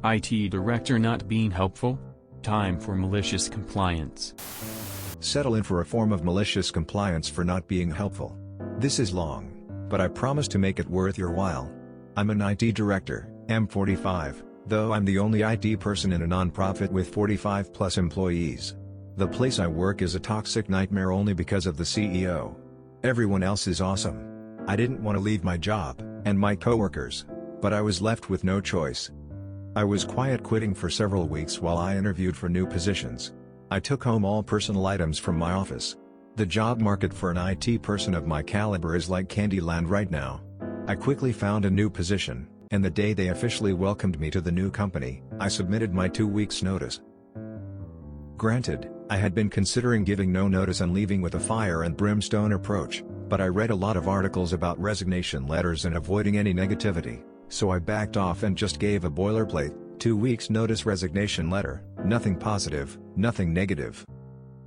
IT director not being helpful? Time for malicious compliance. Settle in for a form of malicious compliance for not being helpful. This is long, but I promise to make it worth your while. I'm an IT director, I'm 45, though I'm the only IT person in a non-profit with 45 plus employees. The place I work is a toxic nightmare only because of the CEO. Everyone else is awesome. I didn't want to leave my job, and my coworkers, but I was left with no choice. I was quiet quitting for several weeks while I interviewed for new positions. I took home all personal items from my office. The job market for an IT person of my caliber is like Candyland right now. I quickly found a new position, and the day they officially welcomed me to the new company, I submitted my 2 weeks' notice. Granted, I had been considering giving no notice and leaving with a fire and brimstone approach, but I read a lot of articles about resignation letters and avoiding any negativity, so I backed off and just gave a boilerplate, 2 weeks notice resignation letter, nothing positive, nothing negative.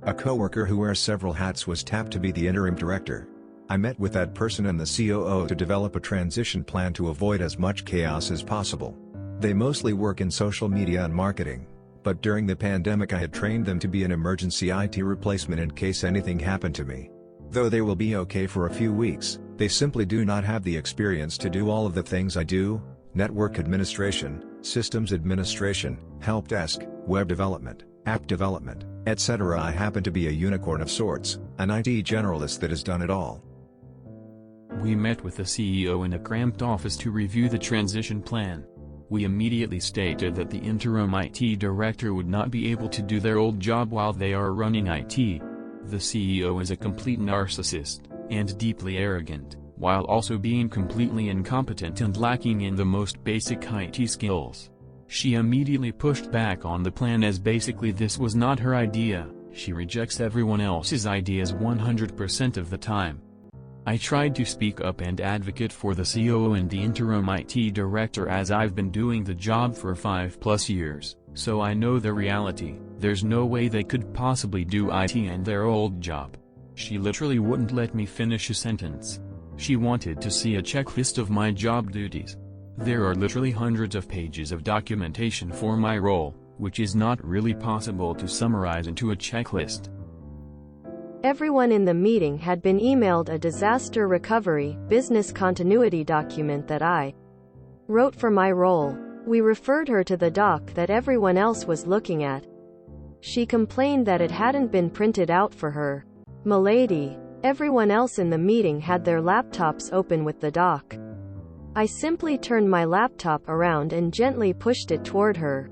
A coworker who wears several hats was tapped to be the interim director. I met with that person and the COO to develop a transition plan to avoid as much chaos as possible. They mostly work in social media and marketing, but during the pandemic I had trained them to be an emergency IT replacement in case anything happened to me. Though they will be okay for a few weeks, they simply do not have the experience to do all of the things I do: network administration, systems administration, help desk, web development, app development, etc. I happen to be a unicorn of sorts, an IT generalist that has done it all. We met with the CEO in a cramped office to review the transition plan. We immediately stated that the interim IT director would not be able to do their old job while they are running IT. The CEO is a complete narcissist, and deeply arrogant, while also being completely incompetent and lacking in the most basic IT skills. She immediately pushed back on the plan as basically this was not her idea. She rejects everyone else's ideas 100% of the time. I tried to speak up and advocate for the COO and the interim IT director as I've been doing the job for 5+ years, so I know the reality. There's no way they could possibly do IT and their old job. She literally wouldn't let me finish a sentence. She wanted to see a checklist of my job duties. There are literally hundreds of pages of documentation for my role, which is not really possible to summarize into a checklist. Everyone in the meeting had been emailed a disaster recovery, business continuity document that I wrote for my role. We referred her to the doc that everyone else was looking at. She complained that it hadn't been printed out for her. Milady, everyone else in the meeting had their laptops open with the doc. I simply turned my laptop around and gently pushed it toward her.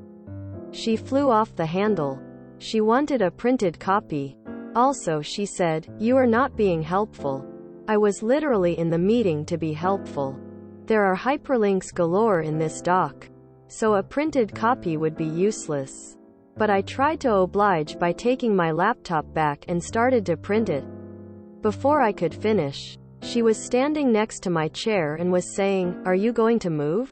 She flew off the handle. She wanted a printed copy. Also, she said, "You are not being helpful." I was literally in the meeting to be helpful. There are hyperlinks galore in this doc, so a printed copy would be useless. But I tried to oblige by taking my laptop back and started to print it. Before I could finish, she was standing next to my chair and was saying, "Are you going to move?"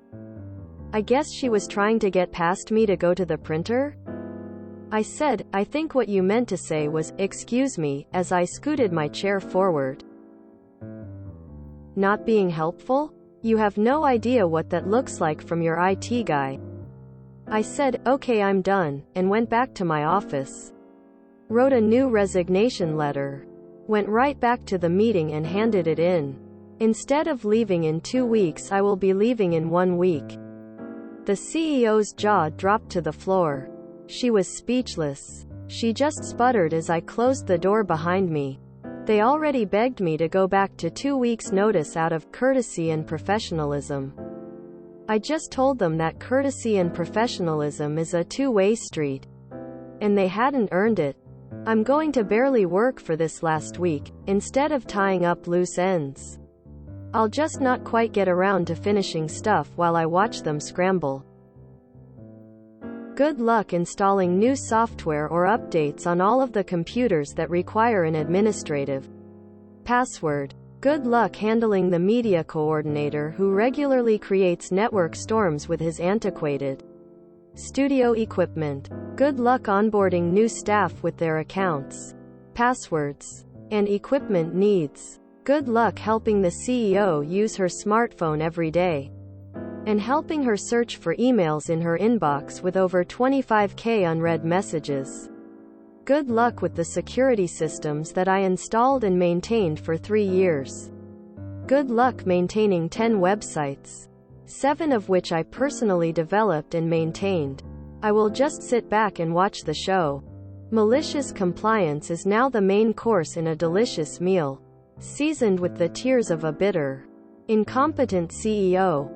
I guess she was trying to get past me to go to the printer? I said, "I think what you meant to say was, excuse me," as I scooted my chair forward. Not being helpful? You have no idea what that looks like from your IT guy. I said, "Okay, I'm done," and went back to my office. Wrote a new resignation letter. Went right back to the meeting and handed it in. Instead of leaving in 2 weeks, I will be leaving in 1 week. The CEO's jaw dropped to the floor. She was speechless. She just sputtered as I closed the door behind me. They already begged me to go back to 2 weeks' notice out of courtesy and professionalism. I just told them that courtesy and professionalism is a two-way street. And they hadn't earned it. I'm going to barely work for this last week, instead of tying up loose ends. I'll just not quite get around to finishing stuff while I watch them scramble. Good luck installing new software or updates on all of the computers that require an administrative password. Good luck handling the media coordinator who regularly creates network storms with his antiquated studio equipment. Good luck onboarding new staff with their accounts, passwords, and equipment needs. Good luck helping the CEO use her smartphone every day. and helping her search for emails in her inbox with over 25k unread messages. Good luck with the security systems that I installed and maintained for 3 years. Good luck maintaining 10 websites, 7 of which I personally developed and maintained. I will just sit back and watch the show. Malicious compliance is now the main course in a delicious meal, seasoned with the tears of a bitter, incompetent CEO.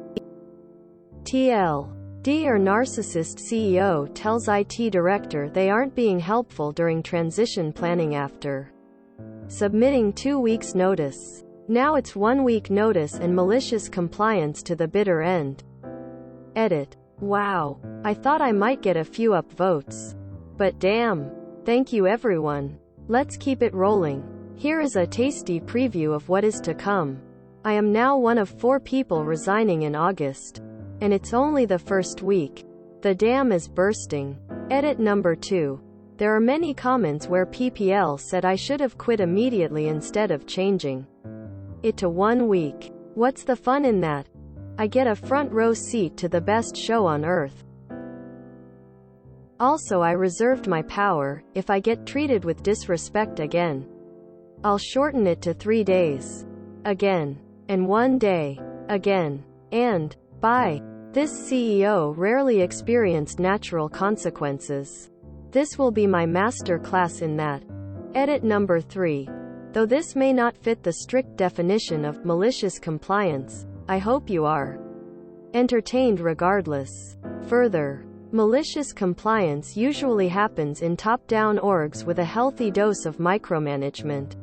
TL. D or narcissist CEO tells IT director they aren't being helpful during transition planning after submitting 2 weeks notice. Now it's 1 week notice and malicious compliance to the bitter end. Edit. Wow. I thought I might get a few upvotes. But damn. Thank you everyone. Let's keep it rolling. Here is a tasty preview of what is to come. I am now one of 4 people resigning in August. And it's only the first week. The dam is bursting. Edit number 2. There are many comments where PPL said I should have quit immediately instead of changing it to 1 week. What's the fun in that? I get a front row seat to the best show on earth. Also, I reserved my power. If I get treated with disrespect again, I'll shorten it to 3 days. Again. And 1 day. Again. And, bye. This CEO rarely experienced natural consequences. This will be my master class in that. Edit number 3. Though this may not fit the strict definition of malicious compliance, I hope you are entertained regardless. Further, malicious compliance usually happens in top-down orgs with a healthy dose of micromanagement,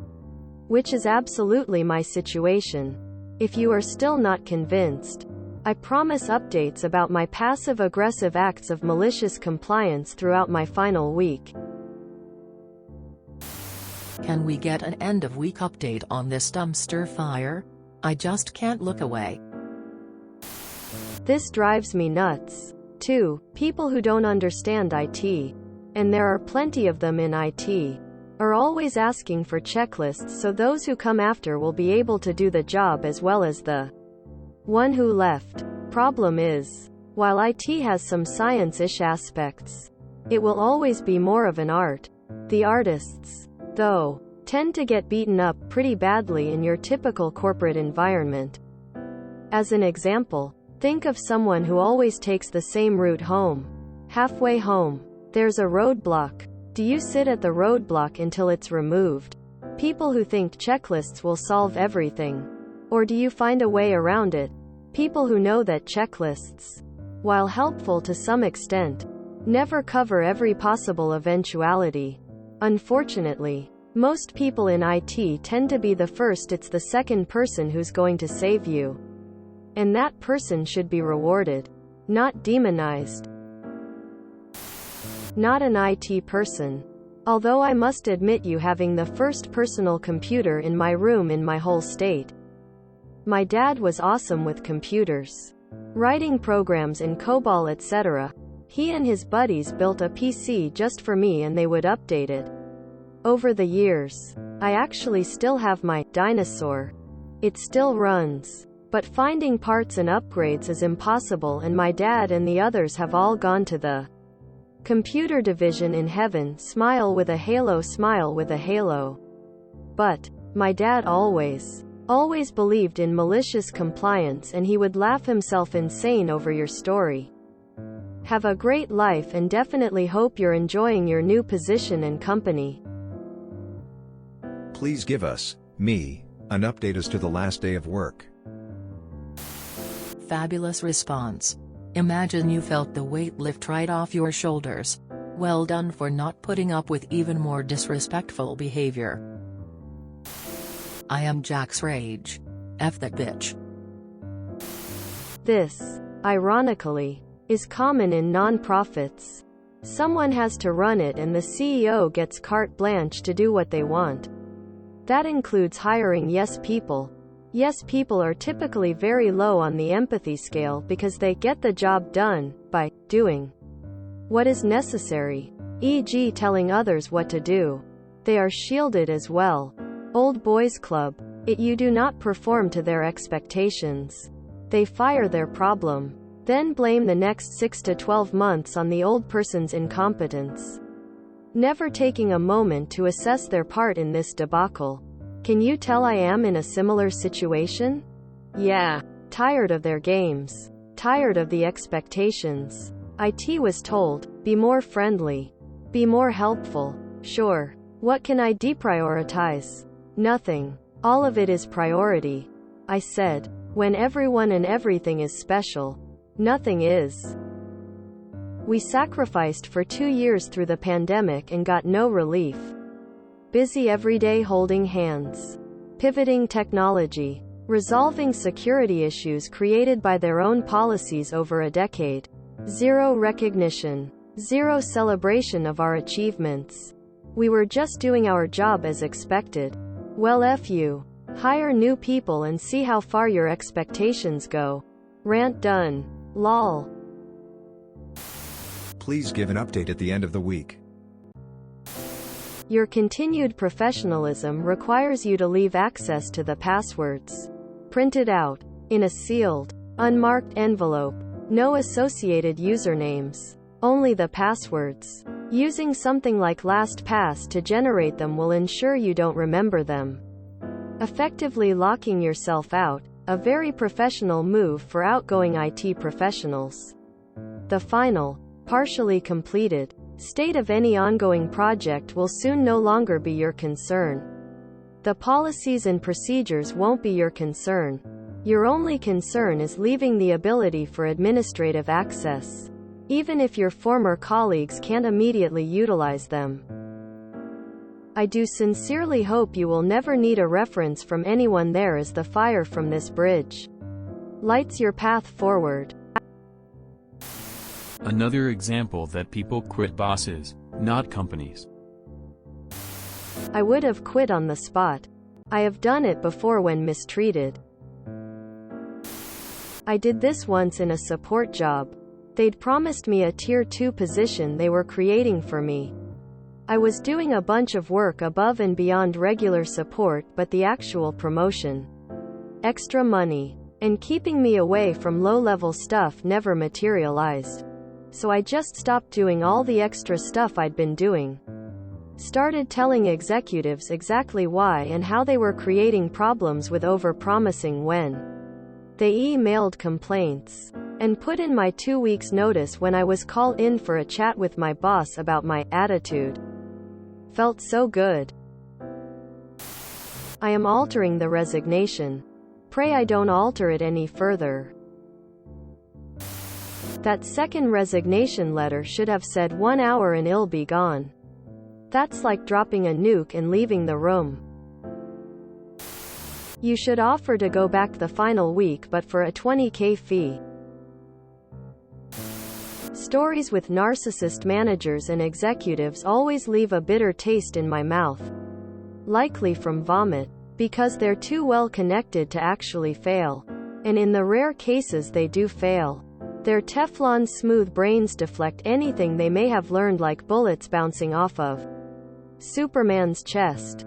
which is absolutely my situation. If you are still not convinced, I promise updates about my passive-aggressive acts of malicious compliance throughout my final week. Can we get an end-of-week update on this dumpster fire? I just can't look away. This drives me nuts. 2. People who don't understand IT, and there are plenty of them in IT, are always asking for checklists so those who come after will be able to do the job as well as the one who left. Problem is, while IT has some science-ish aspects, it will always be more of an art. The artists, though, tend to get beaten up pretty badly in your typical corporate environment. As an example, think of someone who always takes the same route home. Halfway home, there's a roadblock. Do you sit at the roadblock until it's removed? People who think checklists will solve everything. Or do you find a way around it? People who know that checklists, while helpful to some extent, never cover every possible eventuality. Unfortunately, most people in IT tend to be the first. It's the second person who's going to save you. And that person should be rewarded, not demonized. Not an IT person. Although I must admit you having the first personal computer in my room in my whole state. My dad was awesome with computers. Writing programs in COBOL etc. He and his buddies built a PC just for me and they would update it. Over the years, I actually still have my dinosaur. It still runs. But finding parts and upgrades is impossible and my dad and the others have all gone to the computer division in heaven. Smile with a halo, smile with a halo. But my dad always believed in malicious compliance and he would laugh himself insane over your story. Have a great life and definitely hope you're enjoying your new position and company. Please give us, me, an update as to the last day of work. Fabulous response. Imagine you felt the weight lift right off your shoulders. Well done for not putting up with even more disrespectful behavior. I am Jack's rage. F that bitch. This, ironically, is common in non-profits. Someone has to run it and the CEO gets carte blanche to do what they want. That includes hiring yes people. Yes people are typically very low on the empathy scale because they get the job done by doing what is necessary, e.g. telling others what to do. They are shielded as well. Old boys club. You do not perform to their expectations. They fire their problem, then blame the next 6 to 12 months on the old person's incompetence, never taking a moment to assess their part in this debacle. Can you tell I am in a similar situation? Yeah. Tired of their games. Tired of the expectations. IT was told, be more friendly. Be more helpful. Sure. What can I deprioritize? Nothing. All of it is priority. I said. When everyone and everything is special. Nothing is. We sacrificed for 2 years through the pandemic and got no relief. Busy every day holding hands. Pivoting technology. Resolving security issues created by their own policies over a decade. Zero recognition. Zero celebration of our achievements. We were just doing our job as expected. Well, F you. Hire new people and see how far your expectations go. Rant done. Lol. Please give an update at the end of the week. Your continued professionalism requires you to leave access to the passwords. Printed out. In a sealed, unmarked envelope. No associated usernames. Only the passwords. Using something like LastPass to generate them will ensure you don't remember them. Effectively locking yourself out, a very professional move for outgoing IT professionals. The final, partially completed, state of any ongoing project will soon no longer be your concern. The policies and procedures won't be your concern. Your only concern is leaving the ability for administrative access, even if your former colleagues can't immediately utilize them. I do sincerely hope you will never need a reference from anyone there as the fire from this bridge lights your path forward. Another example that people quit bosses, not companies. I would have quit on the spot. I have done it before when mistreated. I did this once in a support job. They'd promised me a Tier 2 position they were creating for me. I was doing a bunch of work above and beyond regular support, but the actual promotion, extra money, and keeping me away from low-level stuff never materialized. So I just stopped doing all the extra stuff I'd been doing. Started telling executives exactly why and how they were creating problems with over-promising when they emailed complaints, and put in my 2 weeks notice when I was called in for a chat with my boss about my attitude. Felt so good. I am altering the resignation. Pray I don't alter it any further. That second resignation letter should have said 1 hour and it'll be gone. That's like dropping a nuke and leaving the room. You should offer to go back the final week but for a $20,000 fee. Stories with narcissist managers and executives always leave a bitter taste in my mouth. Likely from vomit. Because they're too well connected to actually fail. And in the rare cases they do fail, their Teflon smooth brains deflect anything they may have learned like bullets bouncing off of Superman's chest.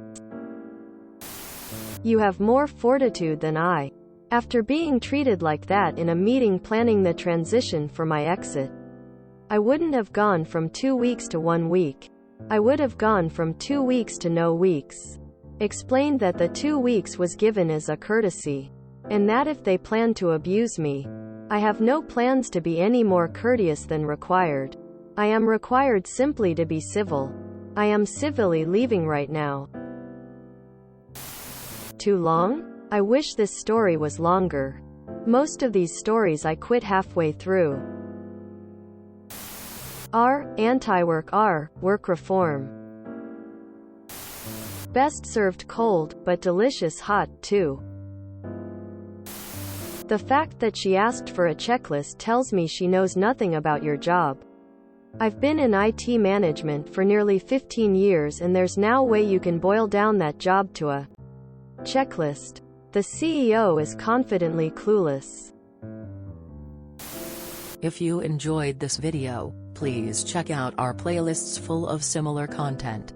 You have more fortitude than I. After being treated like that in a meeting planning the transition for my exit, I wouldn't have gone from 2 weeks to 1 week. I would have gone from 2 weeks to no weeks. Explained that the 2 weeks was given as a courtesy, and that if they planned to abuse me, I have no plans to be any more courteous than required. I am required simply to be civil. I am civilly leaving right now. Too long? I wish this story was longer. Most of these stories I quit halfway through. R. Anti-work. R. Work reform. Best served cold, but delicious hot, too. The fact that she asked for a checklist tells me she knows nothing about your job. I've been in IT management for nearly 15 years and there's no way you can boil down that job to a checklist. The CEO is confidently clueless. If you enjoyed this video, please check out our playlists full of similar content.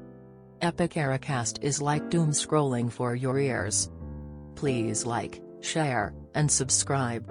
Epic Ericast is like doom scrolling for your ears. Please like, share, and subscribe.